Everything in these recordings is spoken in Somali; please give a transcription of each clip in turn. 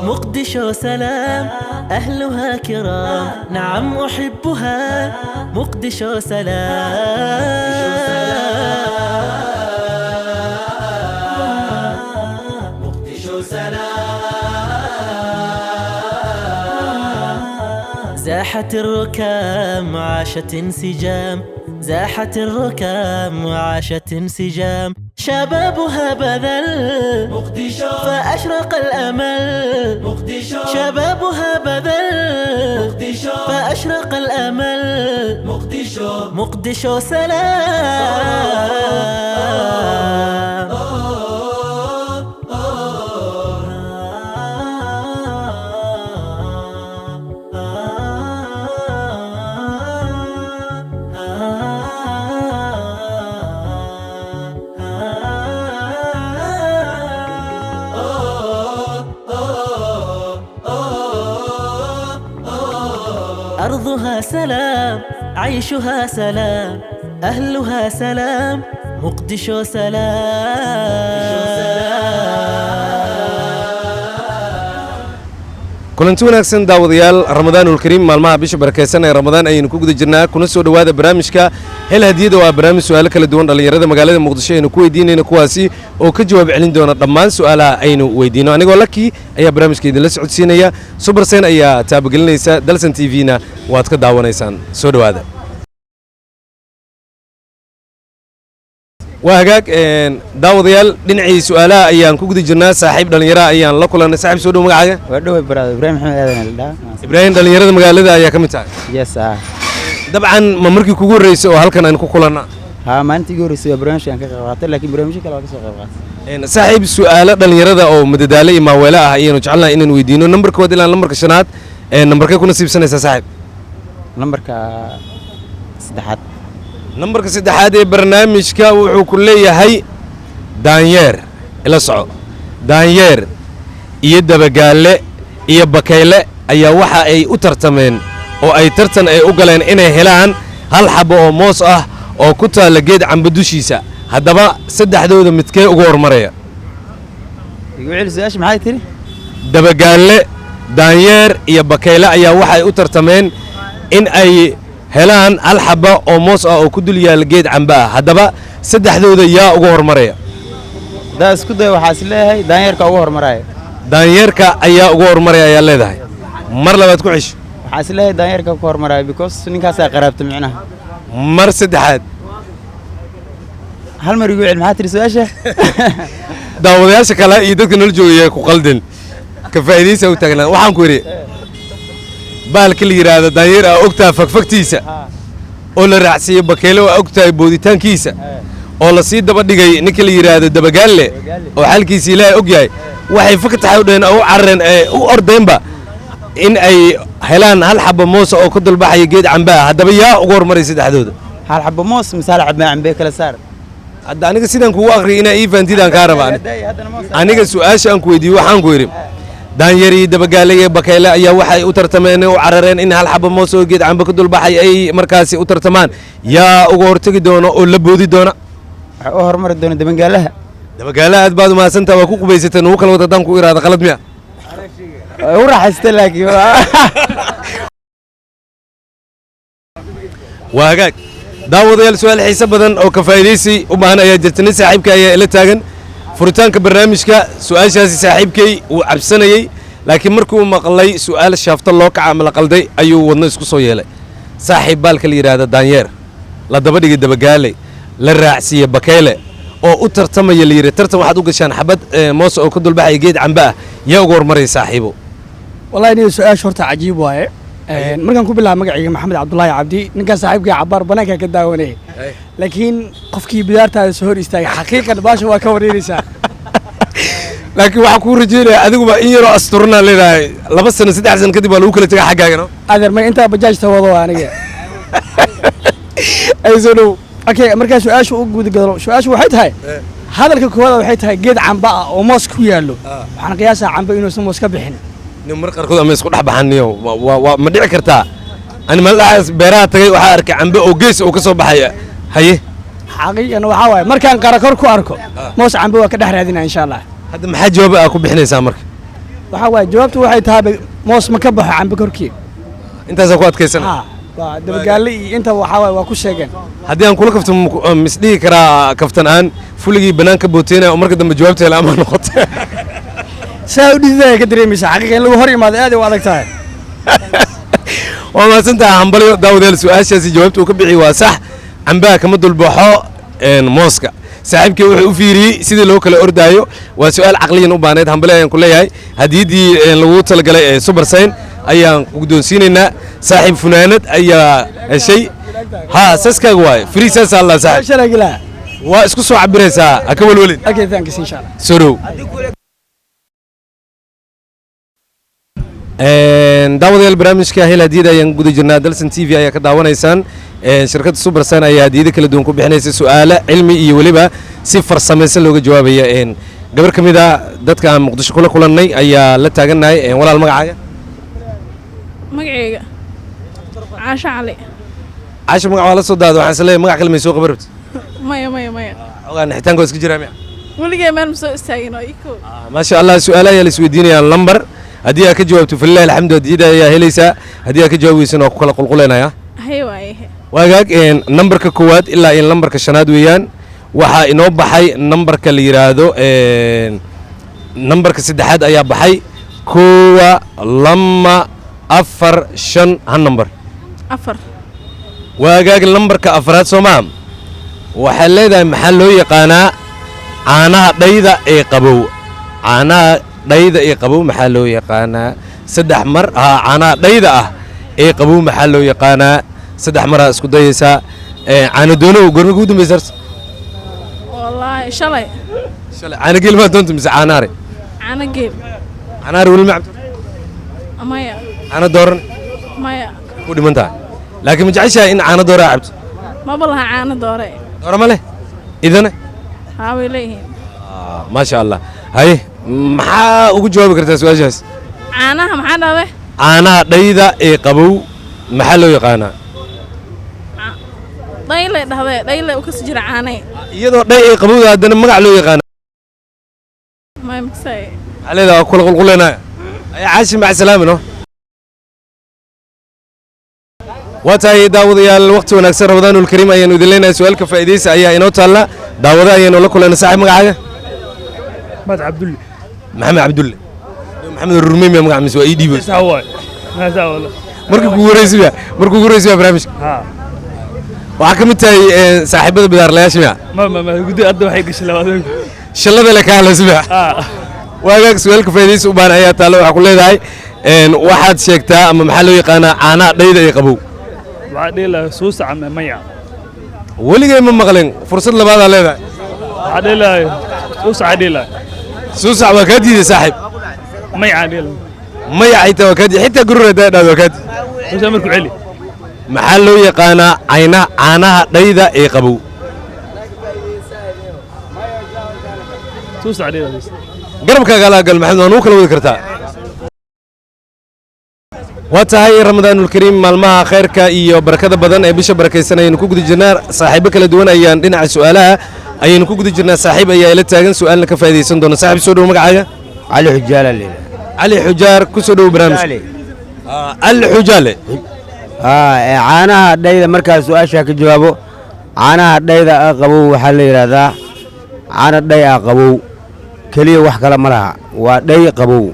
مقدشو سلام أهلها كرام نعم أحبها مقدشو سلام مقدشو سلام زاحت الركام عاشت انسجام زاحت الركام وعاشت انسجام شبابها بذل مقدشو فأشرق الأمل مقدشو شبابها بذل مقدشو فأشرق الأمل مقدشو مقدشو سلام أرضها سلام عيشها سلام أهلها سلام مقدشو سلام kulanti wanaagsan daawadayaal ramadaanul kariim maalmaha bisha barakeysan ee ramadaan ayaynu ku guda jirnaa kuna soo dhawaada barnaamijka hel hadiyada waa barnaamij su'aalo kala duwan dhalinyarada magaalada muqdisho aynu ku weydiinayno kuwaasi oo ka jawaab celin doona dhammaan su'aalaha aynu weydiino anigoo laki ayaa barnaamijka idinla socodsiinaya Supersen ayaa taabagelinaysa Dalsan TV-na waad ka daawanaysaan soo dhawaada وهاجاك داوديال دنعي سؤالها أيام كوجد جنا صاحب دلنيرة أيام لا كلنا صاحب سودو مقعدة ودو إبراهيم محمد هذا إبراهيم دلنيرة مقالة أيام كم تعال يس طبعا ممرك كوجور رئيس وهل كان أنكو كلنا ها ما أنت جور رئيس إبراهيم شان كقاطع لكن إبراهيم شكله كسر قاطع صاحب سؤال دلنيرة أو مددالي ما ولا أيام وجعلنا إن نويدينه نمبر كود إلى نمبر كشنات نمبر كي كنا سيب سنة صاحب نمبر ك سدحات نمبر كسدحات برنامج كا وكلية هاي دانير إلى صعود دانير يدبقالة يبكيلة أي واحد أي أترتمن أو أي ترتن أي أقلين إنه هلان هل حبوا أو موس أو كتا لقيد عم بدوشيسا هذا بقى سدح دود متكي أقور مريا يقول إيش معاي تري دبقالة دانير يبكيلة أي واحد أترتمن إن أي هلان الحبة أو موس أو كدليا لقيت عم بقى هذا بقى سدح ذو يا أجور مريا ده اسكت وحاسله هاي دانير كأجور مريا دانير كأيا أجور مريا يا لذا مر لما تكوعش حاسله هاي دانير كأجور مريا بيكوس نكاسة قربت معنا مر سدحات هل مريجو علم هاتري سواشة داود يا شكله يدك نلجو ياك وقلدن كفايدي سوي تغلى وحن كوري بالكل يراد دانير أوكتا فكتيسة ولا رأسي بكيلو أوكتا بوديتان كيسة ولا سيد دبدي نكل يراد دبقالة وحال كيسي لا أوكياي وحي فكت حاولين أو عرن أو أردين با إن أي هلان هل حب موسى أو كدل بحي جيد عم بها هذا بيا أقور مريسيد حدود هل حب موسى مثال عب ما عم بيك لسار هذا أنا كسيدان كوا آخر إنا إيفان تيدان كهربان أنا كسؤال شان كويدي وحان كويرم دانيري دبقالية بكيلا أي واحد أترتمان وعررين إن هالحب موسى جيد عم بكدل بحي أي مركزي أترتمان يا أقور تجدونه ولا بودي دونا أهر مرة دونا دبقالها دبقالها بعد ما سنت وكوك بيزتن وكل وتدان كوير هذا غلط ميا وراح استلاك وهاجاك داود يا سؤال حساب بدن أو كفايليسي وبهنا يا جرتني صاحبك يا إلى تاجن فرتانك برنامجك سؤال شاسي صاحبك وعبسني لكن مركو مقلي سؤال شافت الله كعمل قلدي أيو ونس كسوي له صاحب بالك اللي هذا دانير لا دبدي دبقالي للرأسية بكيلة أو أترتم يلي ترتم واحد وقشان حبد موس أو كدل بحي جيد عم بقى يا مري صاحبه والله إني سؤال شرطة عجيب واي مركان كوبلا مقعي محمد عبد الله عبدي نكا صاحبك عبار بناك كداوني لكن قفكي بدارتها سهور يستاي حقيقة باشا وكورينيسا لكن waxaa ku rajeenaya adigu in yaro asturna leedahay 2 sano 3 sano kadib waa lagu kala tagaa xaggaaga adeer ma inta bajaajta wado aniga ay soo dhow okay markaa su'aashu u guud galo su'aashu waxay tahay hadalka koowaad waxay tahay geed camba ah oo moos ku yaalo waxaan qiyaasaa camba inuu moos ka bixin nin mar qarkood ama isku dhex baxaniyo ma dhici kartaa ani mal dhaxas beeraha tagay waxaa arkay cambe oo gees oo ka soo baxaya haye xaqiiqan waxaa waaye markaan qarakor ku arko moos cambe waa ka dhex raadinaa insha allah hadda maxaa jawaab aa ku bixinaysaa marka waxaa waaye jawaabtu waxay tahay moos ma ka baxo cambe korkii intaasaa ku adkaysana waa dabagaalle iyo inta waxaa waaye waa ku sheegeen haddii aan kula kafto misdhihi karaa kaftan aan fuligii banaanka booteynaya oo marka dambe jawaabta hela ama noqoto saa u dhididaya ka dareemaysaa xaqiiqa in lagu hor imaado aad ay u adag tahay waa mahadsantaha hambalyo daawadayaal su-aashaasi jawaabta uu ka bixi waa sax cambaha kama dulbaxo mooska saaxiibkii wuxuu u fiiriyey sidii loo kala ordaayo waa su-aal caqliyan u baanayd hambali ayaan ku leeyahay hadiyaddii lagu talagalay ee super sign ayaan guddoonsiinaynaa saaxiib funaanad ayaa heshay ha saskaaga waaye free saas allah saaxiib waa isku soo cabiraysaa ha ka welwelin okay thanks insha allah soo dhow daawadayaal barnaamijka hel hadiyada ayaan guda jirnaa dalsan t v ayaa ka daawanaysaan shirkadda supersan ayaa hadiyado kala duwan ku bixinaysa su'aalo cilmi iyo weliba si farsamaysan looga jawaabaya gabar ka mid a dadka aan muqdisho kula kulannay ayaa la taagannahay walaal magacaaga magacayga caasho cali caasho magac waa la soo daada waxaan isleeyahay magac kale may soo qabarabta maya ogaa nixitaanka waa iska jiraa miya weligay meel ma soo istaagin oo iko maasha allah su'aalo ayaa la isweydiinayaa lambar haddii aad ka jawaabto falilahi alxamdu hadiyada ayaa helaysaa haddii aad ka jawaabi weysana waa ku kala qulquleynaya hay waaye waagaag nambarka koowaad ilaa in lambarka shanaad weeyaan waxaa inoo baxay nambarka la yidhaahdo nambarka saddexaad ayaa baxay koowa lama afar shan hal nambar afar waagaag lambarka afraad soo maa waxaad leedahay maxaa loo yaqaanaa caanaha dhayda ee qabow caanaha dhayda ee qabow maxaa loo yaqaanaa saddex mar caanaha dhayda ah ee qabow maxaa loo yaqaanaa saddex maraa isku dayaysaa caana doonow goorma kugu dambaysa harta wallaahi shalay caana geel maa doonta mise caanaare caana geel caanaare weli ma cabto maya caana dooran maya ku dhiman tahay laakiin ma jeceshahay in caana dooraa cabto maba laha caana doore doora ma leh idane haa way leeyihiin maasha allah haye maxaa ugu jawaabi kartaa su-aashaas caanaha maxaa dhahday caanaha dhayda ee qabow maxaa loo yaqaanaa dhayle dhahday dhayle u kasi jira caanay iyadoo dhay ee qabowda haddana magac loo yaqaana maya maksay maxaa leedaha waa kula qulquleynaya ayaa caashi maca salaamino waa tahay daawadayaal waqti wanaagsan ramadaanulkariim ayaanu idin leenahay su-aalka faa'iidaysa ayaa inoo taalla daawada ayaanu la kulayna saaxiib magacaaga محمد عبد الله maxamed cabdulle maxamed rurmey miya magac mise waa ii dhiibo ساوي ما ساوي markii kugu horeysiya barnaamijka waxaa ka mid tahay saaxiibada bidaarlayaasha miya ما قد أدو حق الشلوات shallada le ka hadlaysa miya waagaag su-aalka faa'iidaysa u baahan ayaa taalla waxaa ku leedahay waxaad sheegtaa ama maxaa loo yaqaanaa caanaha dhayda ee qabow بعدين سوس عم ميع weligay ma maqlin fursad labaadaa leedahay بعدين سوس عديل suusac waa kaa diiday saaxiib ميع عديل maya xitaa waa kaa diiday xitaa gurur haddaa dhahdo waa kaa diiday سوس أمرك علي maxaa loo yaqaanaa caanaha dhayda ee qabow سوس عديل garabkaaga alaa gal maxamed waa nugu kala wadi kartaa waa tahay ramadaanulkariim maalmaha khayrka iyo barakada badan ee bisha barakaysan ayaynu ku guda jirnaa saaxiibo kala duwan ayaan dhinaca su'aalaha ayaynu ku guda jirnaa saaxiib ayaa ila taagan su'aalna ka faa'iidaysan doona saaxiib soo dhow magacaaga cali xujaala leela cali xujaar ku soo dhow barnaamij cali xujaale caanaha dhayda markaas su-aashaa ka jawaabo caanaha dhayda ah qabow waxaa la yidhaahdaa caana dhay ah qabow keliya wax kale ma laha waa dhay qabow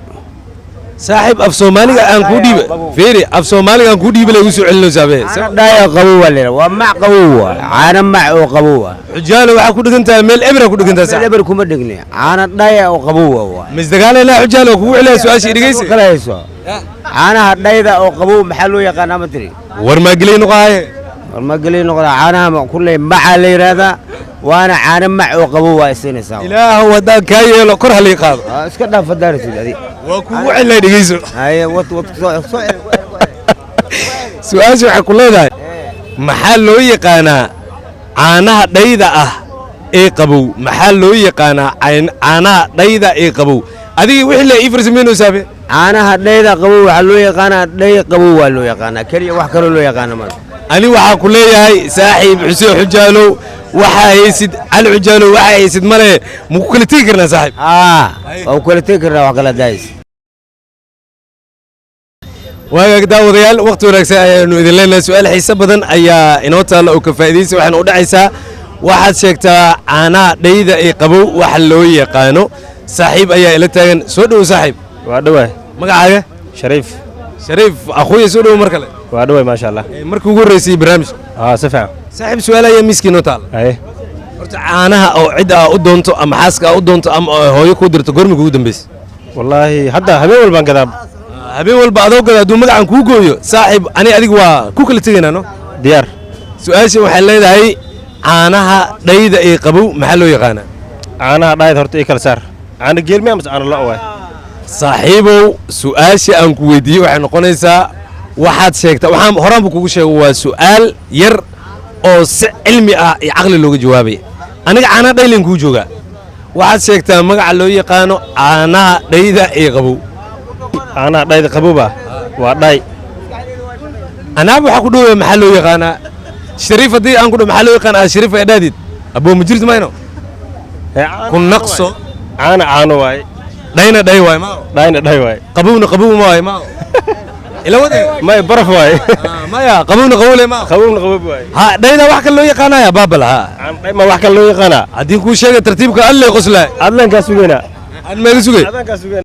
saaxiib af soomaaliga aan kuu dhiiba fiiri af soomaaliga aan kuu dhiiba lagu soo celino saabe caana dhay ah qabow waa la yidhahdaa waa mac qabow waa caana mac oo qabow ah xujaale waxaa ku dhigan tahay meel ebra ku dhigan tahay saaxiib eber kuma dhigni caana dhay ah oo qabow waa misdagaale ilaa xujaale oo kugu celiya su-aashii dhegeysa kala hayso caanaha dhayda oo qabow maxaa loo yaqaanaa ma tiri war maagelay noqoaye warmageli noqda caanaha kulley macaa la yidhaahdaa waana caano mac oo qabow waa isinaysaa ilaahow haddaan kaa yeelo kor halii qaado iska dhaaf fadaarsid adi waa kugu celina dhegeyso haye wad su-aasha waxay ku leedahay maxaa loo yaqaanaa caanaha dhayda ah ee qabow maxaa loo yaqaanaa caanaha dhayda ee qabow adiga wixii la ii farsameynoo saabe caanaha dhayda qabow waxaa loo yaqaanaa dhay qabow waa loo yaqaanaa keliya wax kaloo loo yaqaana male ani waxaa ku leeyahay saaxiib xuseen xujaalow waxaa haysid cali xujaalow waxaa haysid male ma ku kala tegi karnaa saaxiib waa ku kala tegi karnaa wax kala daayis waagaag daawadayaal waqti wanaagsan ayaanu idin leenahay su-aal xiise badan ayaa inoo taalla oo ka faa'iidaysa waxaana u dhacaysaa waxaad sheegtaa caanaha dhayda ee qabow waxa loo yaqaano saaxiib ayaa ila taagan soo dhowow saaxiib waa dhawaay magacaaga shariif shariif akhuuya soo dhowow mar kale waa dhawaay maasha allah markii ugu horreysay barnaamijka si fiican saaxiib su-aal ayaa miiskii inoo taalla haye horta caanaha oo cid aa u doonto ama xaaska aa u doonto ama hooyo kuu dirto goormiga ugu dambaysa wallaahi hadda habeen walbaan gadaa habeen walba adoo gada hadduu magacan kuu gooyo saaxiib ani adiga waa ku kala tegaynaa no diyaar su-aasha waxay leedahay caanaha dhayda ee qabow maxaa loo yaqaanaa caanaha dhaayad horta ii kala saar caana geelmi amase caana lo' waay saaxiibow su-aasha aan ku weydiiyey waxay noqonaysaa waxaad sheegtaa waxaan horaanba kugu sheego waa su'aal yar oo si cilmi ah iyo caqli looga jawaabaya aniga caanaha dhaylan kuu joogaa waxaad sheegtaa magaca loo yaqaano caanaha dhayda ee qabow caanaha dhaayda qabowba waa dhaay anaaba waxaa ku dhowaya maxaa loo yaqaanaa shariif haddii aan ku dhow maxaa loo yaqaanaa shariif ee dhaadid aboo ma jirto mayno ku naqso caana caano waay dhayna dhay waay mao dhaayna dhaay waay qabowna qabow ma waay mao ila wade may baraf waay maya qabowna qabowle mao qabowna qabow waay ha dhayda wax kale loo yaqaanaya baabal ha caana dhaay ma wax kale loo yaqaanaa haddii kuu sheega tartiibka alle qoslaa adlankaa sugeynaa aan meega sugay adlankaa sugeynaa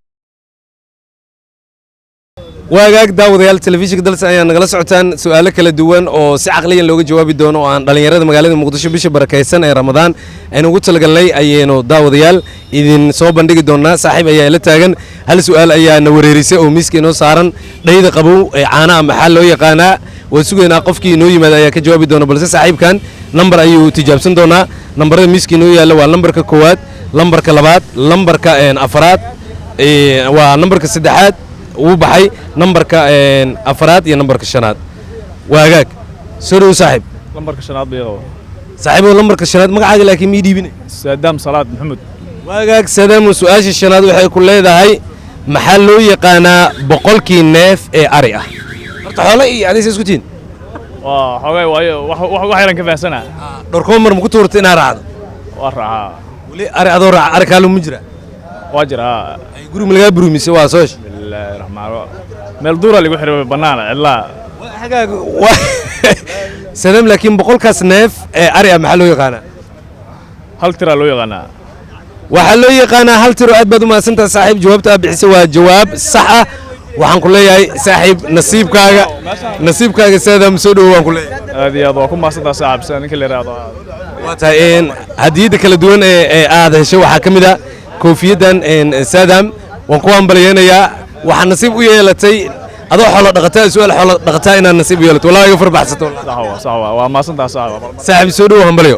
waagaag daawadayaal telefishinka dalsan ayaa nagala socotaan su'aalo kala duwan oo si caqliyan looga jawaabi doono oo aan dhallinyarada magaalada muqdisho bisha barakaysan ee ramadaan aynu ugu talagalnay ayaynu daawadayaal idin soo bandhigi doonaa saaxiib ayaa ila taagan hal su'aal ayaa na wareerisay oo miiska inoo saaran dhayda qabow ee caanaha maxaa loo yaqaanaa waan sugaynaa qofkii inoo yimaada ayaa ka jawaabi doona balse saaxiibkan lambar ayuu tijaabsan doonaa lambarada miiska inoo yaalla waa lambarka koowaad lambarka labaad lambarka afaraad waa lambarka saddexaad uu baxay nambarka afaraad iyo nambarka shanaad waagaag soo dhow saaxiib lambarka shanaad bay qabo saaxiibow lambarka shanaad magacaaga laakiin mii dhiibine saadaam salaad maxamed waagaag sadaamu su-aasha shanaad waxay ku leedahay maxaa loo yaqaanaa boqolkii neef ee ari ah horta xoole iyo adaysa isku tihin waa xoogay waayo wax yaran ka fahansanaa dhorkoo mar ma ku tuurta inaad raacdo waa raacaa weli ari adoo raaca ari kaalum ma jira waa jiraa guri ma lagaa burumise waa soosh bismillaahi raxmaan meel duura lagu xiray bannaana cidlaa sadaam laakiin boqolkaas neef ee ari ah maxaa loo yaqaanaa hal tiraa loo yaqaanaa waxaa loo yaqaanaa hal tiro aad baad u mahadsantaha saaxiib jawaabta aad bixisa waa jawaab sax ah waxaan ku leeyahay saaxiib nasiibkaaga saadaam soo dhowo waan ku leeyahay aad iyo aad waa ku mahadsantaha saaxiib sida ninka la yidhaahdo waa tahay hadiyadda kala duwan ee aad heshay waxaa ka mid ah koofiyaddan saadaam waan ku hambalyeynayaa waxaa nasiib u yeelatay adoo xoolo dhaqataa su'aal xoolo dhaqataa inaad nasiib u yeelato wallahi iga farbaxsato sax waa mahadsantaha saaxiib soo dhowo hambalyo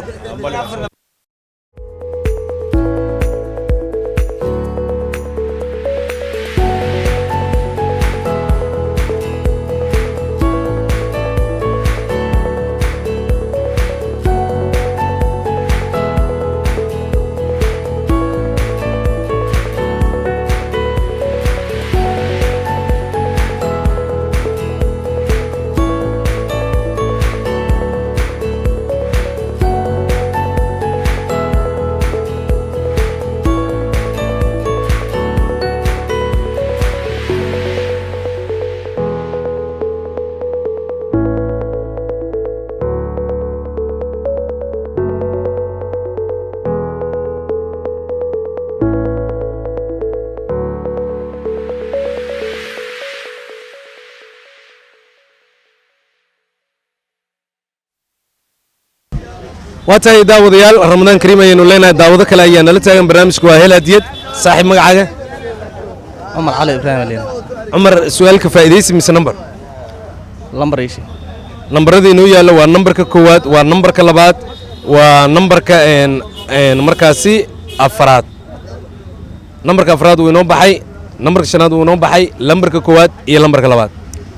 waa tahay daawadayaal ramadaan kariim ayaynu leenahay daawado kale ayaa nala taagan barnaamijku waa hel hadiyad saaxiib magacaaga عمر علي إبراهيم علينا cumar su-aalka faa'iidaysi mise nambar لمبر إيشي nambarada inoo yaalla waa nambarka koowaad waa nambarka labaad waa nambarka markaasi afaraad nambarka afraad wuu inoo baxay nambarka shanaad wuu inoo baxay lambarka koowaad iyo lambarka labaad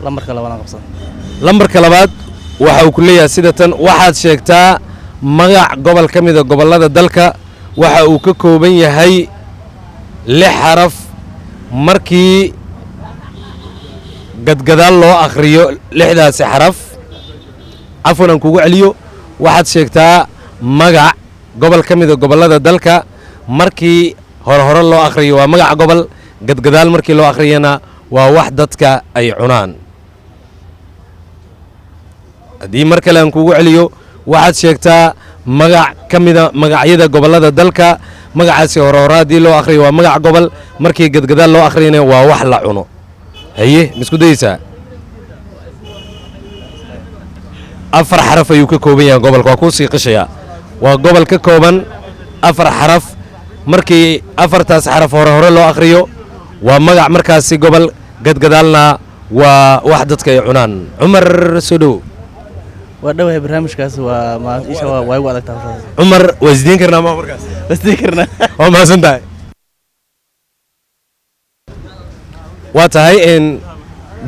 لمبر كلا وانا قبصان lambarka labaad waxa uu ku leeyahay sida tan waxaad sheegtaa magac gobol ka mida gobollada dalka waxa uu ka kooban yahay 6 xaraf markii gadgadaal loo akhriyo lixdaasi xaraf cafwan aan kugu celiyo waxaad sheegtaa magac gobol ka mida gobollada dalka markii hore loo akhriyo waa magac gobol gadgadaal markii loo akhriyana waa wax dadka ay cunaan haddii mar kale aan kugu celiyo waxaad sheegtaa magac ka mida magacyada gobollada dalka magacaasi hore haddii loo akhriyo waa magac gobol markii gadgadaal loo akhriyana waa wax la cuno haye ma isku dayeysaa afar xaraf ayuu ka kooban yahay gobolka waa kuu sii qishayaa waa gobol ka kooban afar xaraf markii afartaas xaraf hore loo akhriyo waa magac markaasi gobol gadgadaalna waa wax dadka ay cunaan cumar soo dhow waa dhawahay barnaamijkaas waa isha waa igu adagtaa cumar waa isdiin karnaa ma markaas isdiin karnaa waa mahadsan tahay waa tahay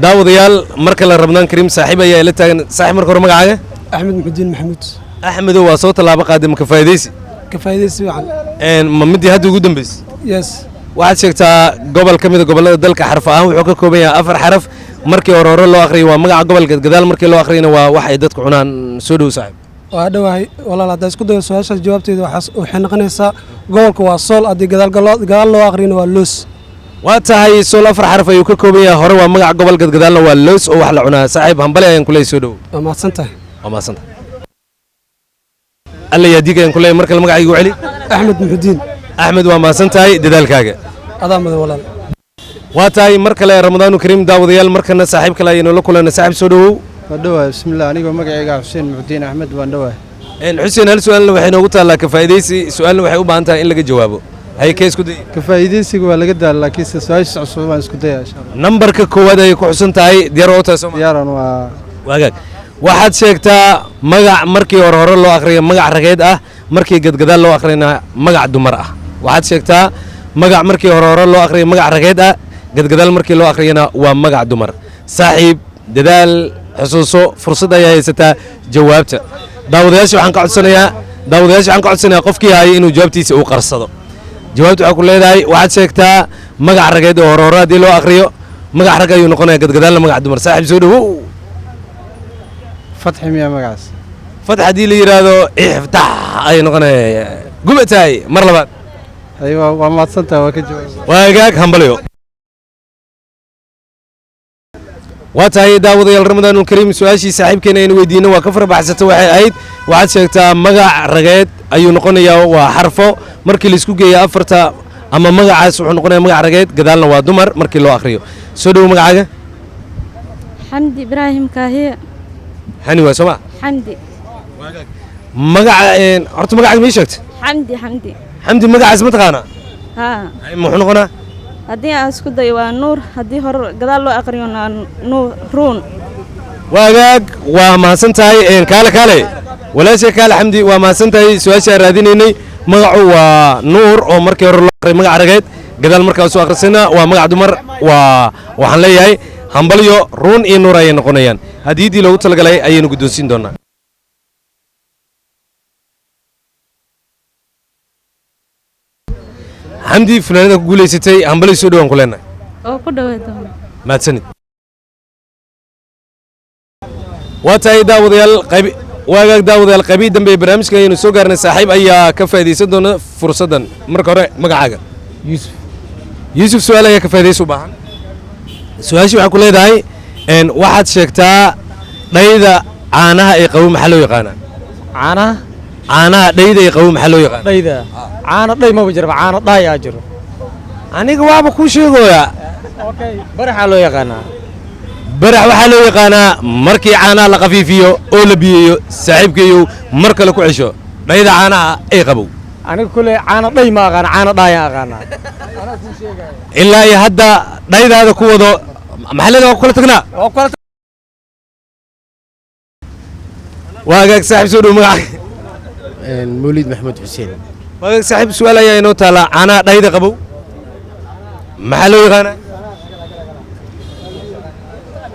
daawadayaal marka la rabnaan kariim saaxiib ayaa ila taagan saaxiib marka hore magacaaga axmed muxudiin maxamuud axmedow waa soo tallaabo qaaday ma ka faa'iidaysi ka faa'iidaysi wacan ma midii hadda ugu dambaysay yes waxaad sheegtaa gobol ka mida gobollada dalka xarf ahaan wuxuu ka kooban yahay afar xaraf markii hore loo akhriyo waa magaca gobol gadgadaal markii loo akhriyana waa wax ay dadku cunaan soo dhow saaxiib waa dhawahay walaal haddaa isku dayo su-aashaas jawaabteeda waxay noqonaysaa gobolka waa sool haddii gadaal loo akhriyana waa loos waa tahay sool afar xaraf ayuu ka kooban yahay hore waa magac gobol gadgadaalna waa loos oo wax la cunaa saaxiib hambali ayaan ku leeyahay soo dhow waa mahadsan tahay waa mahadsan tahay alla yaa diig ayaan ku leeyahay mar kale magacaygu celi axmed muxudiin axmed waa mahadsan tahay dadaalkaaga adaa mudan walaal waa tahay mar kale ramadaanu kariim daawadayaal markana saaxiib kale ayaynu la kulana saaxiib soo dhowow waa dhawahay bismillah anigoo magacayga xuseen muxudiin axmed waan dhawahay xuseen hal su-aalna waxay noogu taallaa ka faa'iidaysi su-aalna waxay u baahan tahay in laga jawaabo haye kee isku day ka faa'iidaysiga waa laga daala laakiinse su-aasha cusub waan isku dayaa insha Allah nambarka koowaad ayay ku xusan tahay diyaar oo tahay Soomaaliya diyaaran waa waagaag waxaad sheegtaa magac markii hore loo akhriyo magac rageed ah markii gadgadaal loo akhriyana magac dumar ah waxaad sheegtaa magac markii hore loo akhriyo magac rageed ah gadgadaal markii loo akhriyana waa magac dumar saaxiib dadaal xusuuso fursad ayaa haysataa jawaabta daawadayaasha waxaan ka codsanayaa qofkii hayay inuu jawaabtiisa uu qarsado jawaabta waxaa ku leedahay waxaad sheegtaa magac rageed oo hore haddii loo akhriyo magac rag ayuu noqonayaa gadgadaalna magac dumar saaxiib soo dhowow fatxi miyaa magacaas fatx haddii la yidhaahdo iftax ayay noqonaya gubatahay mar labaad waa mahadsantaha waa ka jawaab waagaag hambalyo waa tahay daawadayaal ramadaanul kariim su-aashii saaxiibkeena aynu weydiino waa ka farabaxsata waxay ahayd waxaad sheegtaa magac rageed ayuu noqonayaa waa xarfo markii laisku geeya afarta ama magacaas wuxuu noqonayaa magac rageed gadaalna waa dumar markii loo akhriyo soo dhowo magacaaga xamdi ibraahim kaahiya hani waa sooma xamdi magaca horta magacaaga mii sheegta xamdi magacaas ma taqaanaa haa muxuu noqonaa haddii aan isku dayo waa nuur haddii hore gadaal loo aqriyo waa nuur ruun waagaag waa mahadsan tahay kaale walaasha kaale xamdi waa mahadsan tahay su-aashaan raadinaynay magacu waa nuur oo markii hore loo aqriyo magac rageed gadaal markaa soo akhrisana waa magac dumar waxaan leeyahay hambalyo ruun iyo nuur ayay noqonayaan hadiidii loogu talagalay ayaynu guddoonsiin doonaa xamdi funaanada ku guulaysatay hambalyo soo dhowaan ku leenahay oo ku dhawaada mahadsanid waa tahay daawadayaal waagaag daawadayaal qaybii dambe ee barnaamijka ayaynu soo gaarnay saaxiib ayaa ka faa'iidaysan doona fursaddan marka hore magacaaga yuusuf su-aal ayaa ka faa'iidaysa u baahan su-aashii waxaa ku leedahay waxaad sheegtaa dhayda caanaha ee qabow maxaa loo yaqaanaa caanaha dhayda ee qabow maxaa loo yaqaana dhayda caano dhay maba jirba caano dhaayaa jiro aniga waaba kuu sheegoyaa baraxaa loo yaqaanaa barax waxaa loo yaqaanaa markii caanaha la khafiifiyo oo la biyeeyo saaxiibkeeyow mar kale ku cesho dhayda caanaha ee qabow aniga kule caano dhay ma aqaana caano dhaayaan aqaanaa ilaa iyo hadda dhaydaada ku wado maxallada waa ku kala tagnaa waa agaag saaxiib soo dhow magacaaga مولد محمود حسين waagaag saaxiib su-aal ayaa inoo taalaa caanaha dhayda qabow maxaa loo yaqaanaa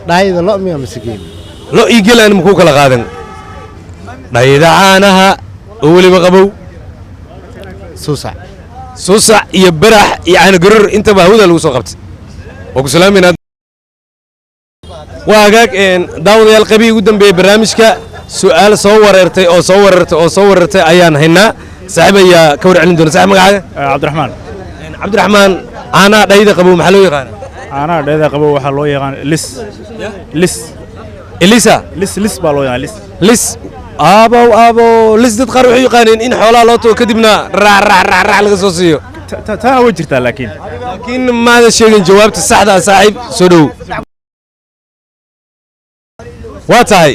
dhayda lo miya masakeen lo ii gel aan makuu kala qaadan dhayda caanaha oo weliba qabow suusac iyo barax iyo caano garor intaba hawada lagu soo qabtay waa ku salaamayna waagaag daawadayaal qabii ugu dambeeyay barnaamijka su'aal soo wareertay ayaan haynaa saaxiib ayaa ka warcelin doona saaxiib magacaaga cabdiraxmaan caanaha dhayda qabow maxaa loo yaqaana caanaha dhayda qabow waxaa loo yaqaan elisa lis baa loo yaqaan lis lis dad qaar waxay yaqaaneen in xoolaha loo tago kadibna raac laga soo siiyo taana way jirtaa laakiin maada sheegin jawaabta saxda ah saaxiib soo dhow waa tahay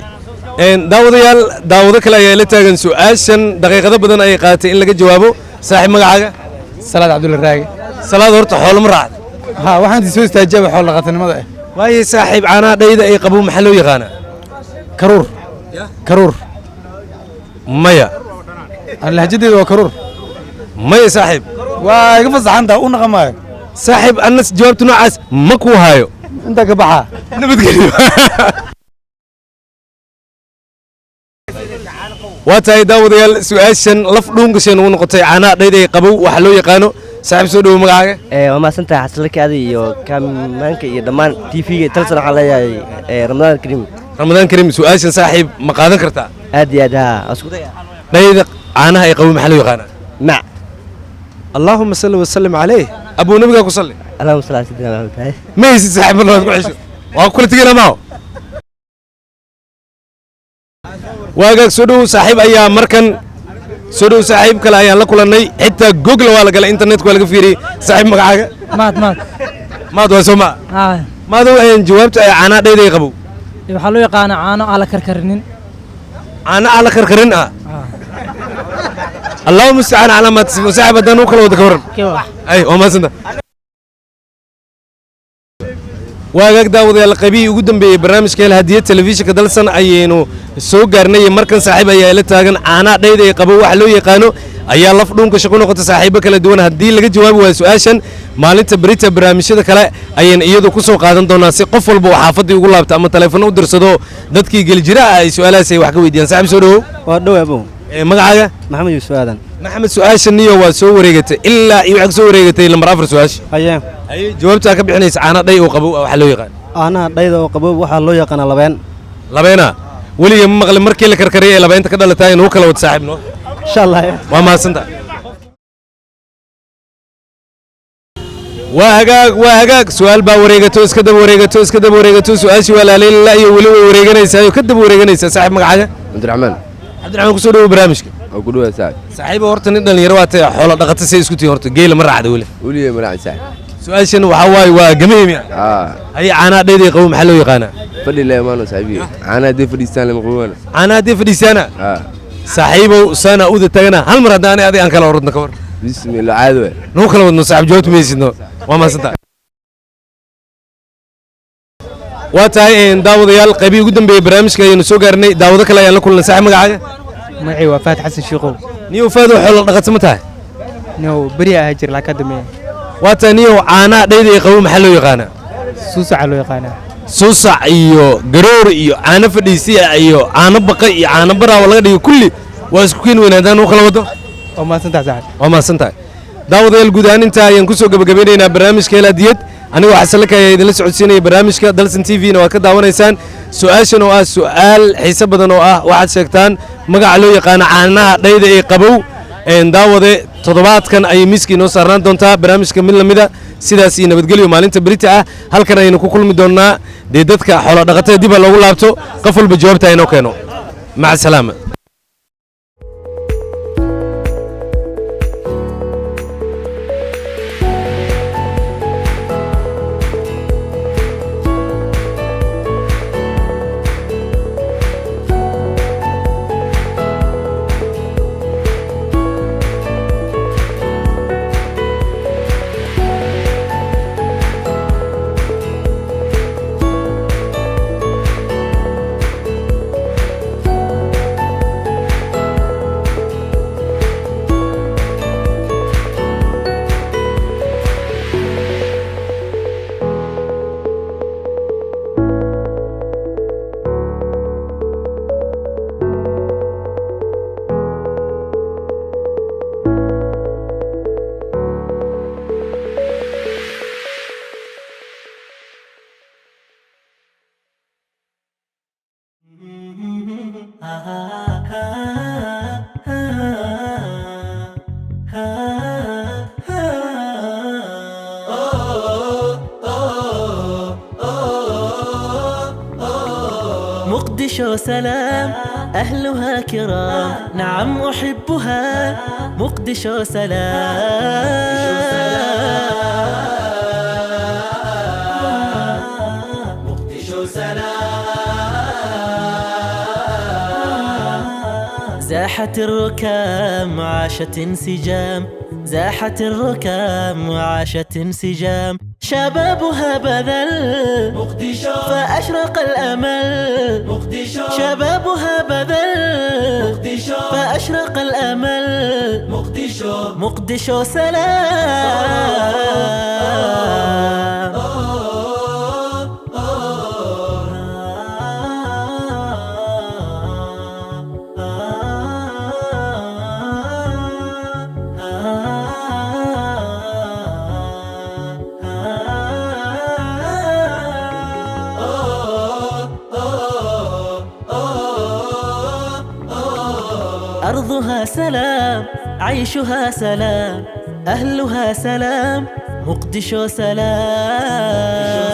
daawadayaal daawado kale ayaa la taagan su'aashan daqiiqado badan ayay qaadatay in laga jawaabo saaxiib magacaaga salaad cabdulla raage salaad horta xoolo ma raacda ha waxaan soo istaajaba xoolo dhaqatanimada ah waaye saaxiib caanaha dhayda ay qabow maxaa loo yaqaanaa karuur maya lahjadeedu waa karuur maya saaxiib waa iga fasaxantaa u naqamaayo saaxiib anna jawaabta noocaas ma kuu haayo inta ka baxaa nabadgelyo waa tahay daawadayaal su'aashan laf dhuungasheena ugu noqotay caanaha dhayda ay qabow waxaa loo yaqaano saaxiib soo dhowo magacaaga waa mahadsantahay xasilakaada iyo kaamaanka iyo dhammaan tv-ga talsan waxaan leeyahay ramadaan kariim su'aashan saaxiib ma qaadan kartaa aad iyo aad haa isku daya dhayda caanaha ay qabow maxaa loo yaqaanaa mac اللهم صل وسلم عليه ابو نبيك كصلي اللهم صل على سيدنا محمد ما يسي صاحب الله ku xisho waa kula tigina maaho waagaag soo dhow saaxiib ayaa markan soo dhow saaxiib kale ayaan la kulanay xitaa google waa la galay internet waa laga fiiriyay saaxiib magacaaga maad waa soo ma maado jawaabta ay caanaha dhayda ay qabow waxaa loo yaqaanaa caano aan la karkarinin caano aan la karkarin اللهم استعان على ما تصفون صاحب هدان وكلا ودا كورن اي وما سنت waagaag daawadayaal qabii ugu dambeeyay barnaamijka hadiyad telefishinka dalsan ayaynu soo gaarnay markan saaxiib ayaa la taagan caanaha dhayda ay qabow waxa loo yaqaano ayaa laf dhuunka shaqo noqota saaxiibo kala duwan haddii laga jawaabi waayo su'aashan maalinta berita barnaamijyada kale ayaan iyadu ku soo qaadan doonaa si qof walba uu xaafadii ugu laabto ama taleefano u dirsado dadkii geljira ay su'aalahaas ay wax ka weydiiyaan saaxiib soo dhowow waa dhow abow magacaaga maxamed yuusuf aadan maxamed su'aashan niyo waa soo wareegatay ilaa iyo waxa soo wareegatay lambar 4 su'aasha ayaan jawaabta ka bixinaysa caanaha dhay oo qabow waxa loo yaqaan caanaha dhayda oo qabow waxaa loo yaqaanaa labeena weliga ma maqlin markii la karkariyay ee labeenta ka dhalatay inuu kala wada saaxiibno insha Allah waa mahadsantahay waa hagaag su'aal baa wareegato iska daba wareegato su'aashi waa laalay iyo weli way wareeganaysaa ka daba wareeganaysaa saaxiib magacaaga cabdiraxmaan ku soo dhawo barnaamijka oo ku dhawaad saaxiib horta nin dhalinyaro waa tay xoolo dhaqato say isku tii horta geela ma raacda weli ma raacin saaxiib su'aashan waxa waaye waa gameeyay hay caanaha dhayday qabow maxaa loo yaqaanaa fadhi leemaano saaxiib caanaha dee fadhiistaan lama qabowana caanaha dee fadhiistaana saaxiibow sana uda tagana hal mar haddaan adiga aan kala orodna ka war bismillah caado noo kala wadno saaxiib jawaabtu maysidno waa mahadsantahay waa tahay daawadayaal qabii ugu dambeeyay barnaamijka ayaynu soo gaarnay daawado kale ayaan la kulnay saaxiib magacaaga magacii waa faad xasan shiiqow niyo faad xoolo dhaqato ma tahay niyo beri ah jir la ka dambeeyay waa tahay niyo caanaha dhayda ay qabow maxaa loo yaqaanaa suusac loo yaqaanaa suusac iyo garoor iyo caano fadhiisiya iyo caano baqa iyo caano baraawa laga dhigo kulli waa isku keen weynaadaan u kala wado waa mahadsantahay saaxiib waa mahadsantahay daawadayaal guud ahaan intaa ayaan kusoo gabagabeynaynaa barnaamijka heladiyad anigoo xasanlaka ayaa idinla socodsiinaya barnaamijka dalsan t v-na waad ka daawanaysaan su'aashan oo ah su'aal xiise badan oo ah waxaad sheegtaan magaca loo yaqaano caanaha dhayda ee qabow daawade toddobaadkan ayay miiska inoo saarnaan doontaa barnaamijka mid lamida sidaas iyo nabadgelyo maalinta berita ah halkan ayaynu ku kulmi doonnaa dee dadka xoolo dhaqatada dib ha loogu laabto qof walba jawaabta inoo keeno maca salaama مقدشو سلام أهلها كرام نعم أحبها مقدشو سلام مقدشو سلام زاحت الركام وعاشت انسجام زاحت الركام وعاشت انسجام شبابها بذل مقدشو فأشرق الأمل مقدشو شبابها بذل مقدشو فأشرق الأمل مقدشو مقدشو سلام أرضها سلام عيشها سلام أهلها سلام مقدشو سلام